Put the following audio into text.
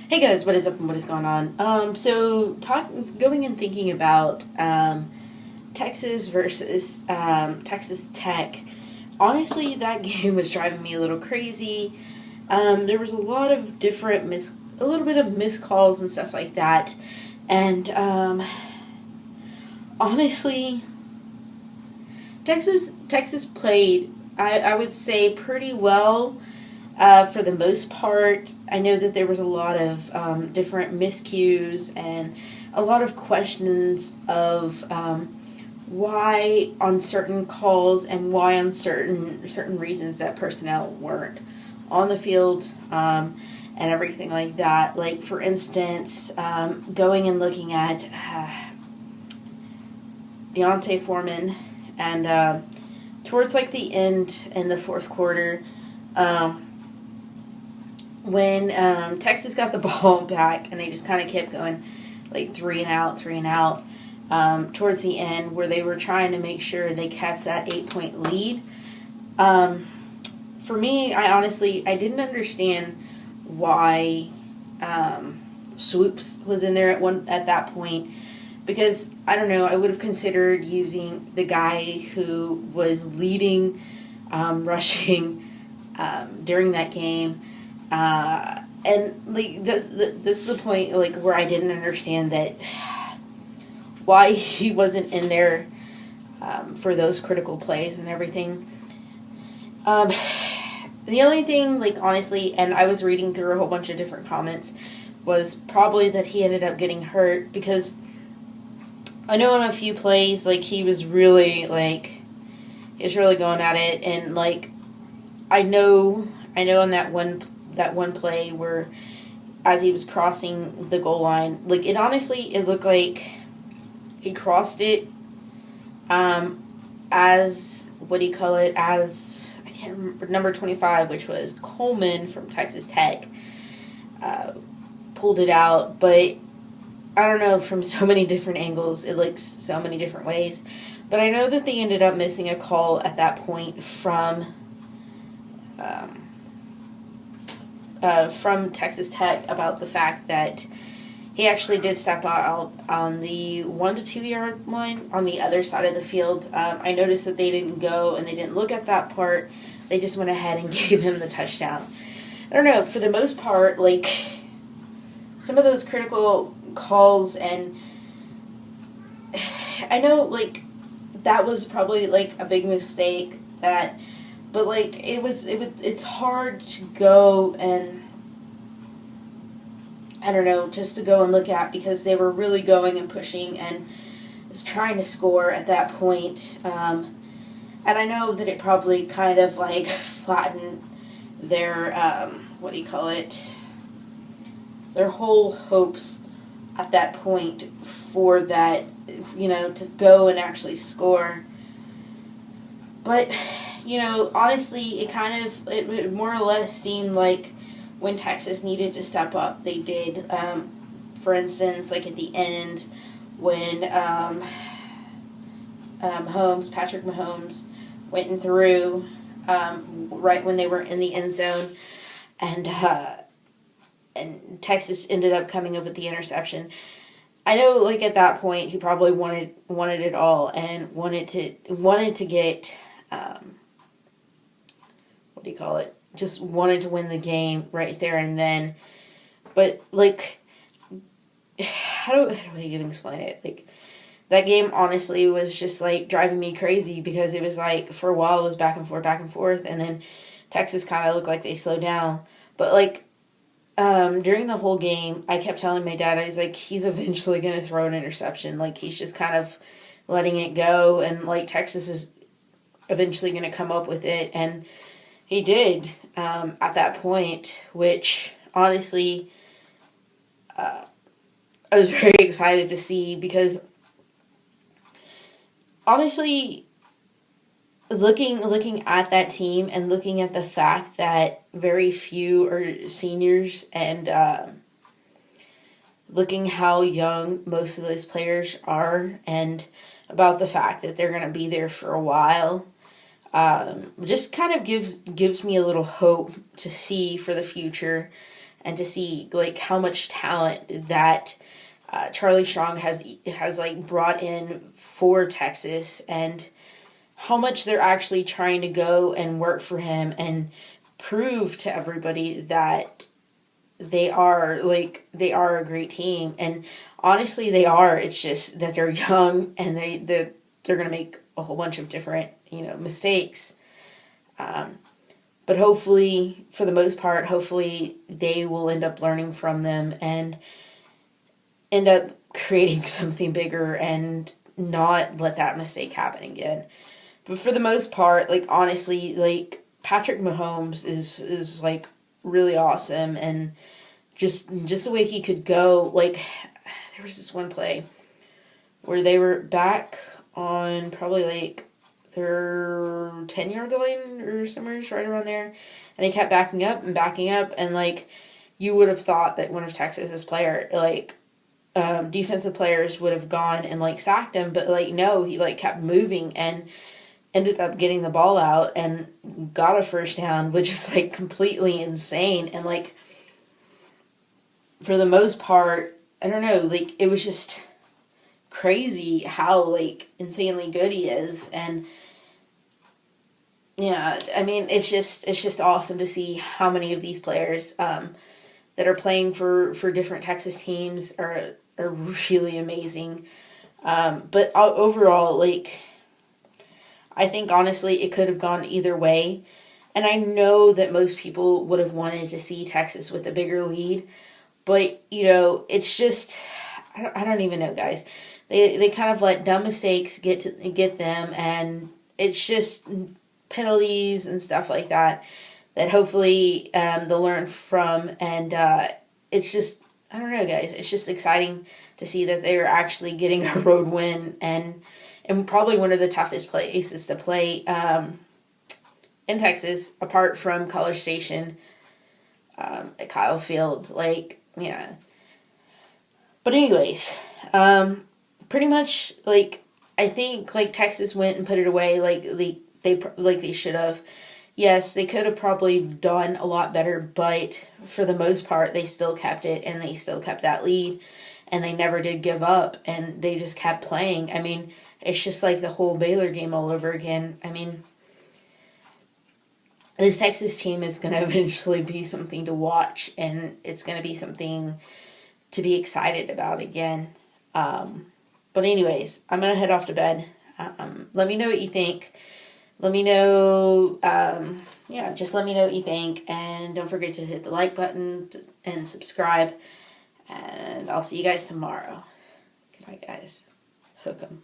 Hey guys, what is up and what is going on? Going and thinking about Texas versus Texas Tech. Honestly, that game was driving me a little crazy. There was a lot of a little bit of miscalls and stuff like that, and honestly, Texas played. I would say pretty well. For the most part, I know that there was a lot of different miscues and a lot of questions of why on certain calls and why on certain reasons that personnel weren't on the field and everything like that. Like for instance, going and looking at Deontay Foreman and towards like the end in the fourth quarter. When Texas got the ball back and they just kind of kept going like three and out towards the end where they were trying to make sure they kept that 8-point lead. For me, I didn't understand why Swoops was in there at that point because I don't know, I would have considered using the guy who was leading rushing during that game. And like that's the point like where I didn't understand that why he wasn't in there for those critical plays and everything. The only thing, like honestly, and I was reading through a whole bunch of different comments, was probably that he ended up getting hurt because I know on a few plays like he was really going at it, and like I know on that one play where as he was crossing the goal line, like it looked like he crossed it as what do you call it, as I can't remember, number 25, which was Coleman from Texas Tech, pulled it out, but I don't know, from so many different angles it looks so many different ways, but I know that they ended up missing a call at that point from Texas Tech about the fact that he actually did step out on the 1 to 2 yard line on the other side of the field. I noticed that they didn't go and they didn't look at that part. They just went ahead and gave him the touchdown. I don't know, for the most part, like some of those critical calls, and I know like that was probably like a big mistake that, but like it's hard to go and I don't know, just to go and look at because they were really going and pushing and was trying to score at that point. And I know that it probably kind of like flattened their what do you call it? Their whole hopes at that point for that, to go and actually score. But honestly, it more or less seemed like when Texas needed to step up, they did. For instance, like at the end, when Patrick Mahomes went and threw right when they were in the end zone, and Texas ended up coming up with the interception. I know, like at that point, he probably wanted it all and wanted to get what do you call it? Just wanted to win the game right there and then. But like, how do I even explain it? Like, that game honestly was just like driving me crazy because it was like for a while it was back and forth, and then Texas kind of looked like they slowed down. But like during the whole game, I kept telling my dad, I was like, he's eventually gonna throw an interception. Like he's just kind of letting it go, and like Texas is eventually gonna come up with it, and he did at that point, which honestly I was very excited to see because honestly, looking at that team and looking at the fact that very few are seniors and looking how young most of those players are and about the fact that they're going to be there for a while, just kind of gives me a little hope to see for the future and to see like how much talent that Charlie Strong has like brought in for Texas, and how much they're actually trying to go and work for him and prove to everybody that they are a great team. And honestly, they are. It's just that they're young, and they're gonna make a whole bunch of different mistakes. But hopefully, for the most part, hopefully they will end up learning from them and end up creating something bigger and not let that mistake happen again. But for the most part, like honestly, like Patrick Mahomes is like really awesome, and just the way he could go. Like there was this one play where they were back on probably like their 10-yard line or somewhere right around there, and he kept backing up, and like you would have thought that one of Texas's defensive players would have gone and like sacked him, but like no, he like kept moving and ended up getting the ball out and got a first down, which is like completely insane. And like for the most part, I don't know, like it was just crazy how like insanely good he is. And yeah, I mean it's just awesome to see how many of these players that are playing for different Texas teams are really amazing. But overall, like I think honestly it could have gone either way. And I know that most people would have wanted to see Texas with a bigger lead. But, it's just, I don't even know, guys. They kind of let dumb mistakes get them, and it's just penalties and stuff like that hopefully they'll learn from. And it's just, I don't know, guys. It's just exciting to see that they're actually getting a road win, and probably one of the toughest places to play in Texas, apart from College Station at Kyle Field. Like, yeah. But anyways, pretty much, like, I think, like, Texas went and put it away like they should have. Yes, they could have probably done a lot better, but for the most part, they still kept it, and they still kept that lead, and they never did give up, and they just kept playing. I mean, it's just like the whole Baylor game all over again. I mean, this Texas team is going to eventually be something to watch, and it's going to be something to be excited about again. But anyways, I'm going to head off to bed. Let me know what you think. Let me know, just let me know what you think. And don't forget to hit the like button and subscribe. And I'll see you guys tomorrow. Good night, guys. Hook 'em.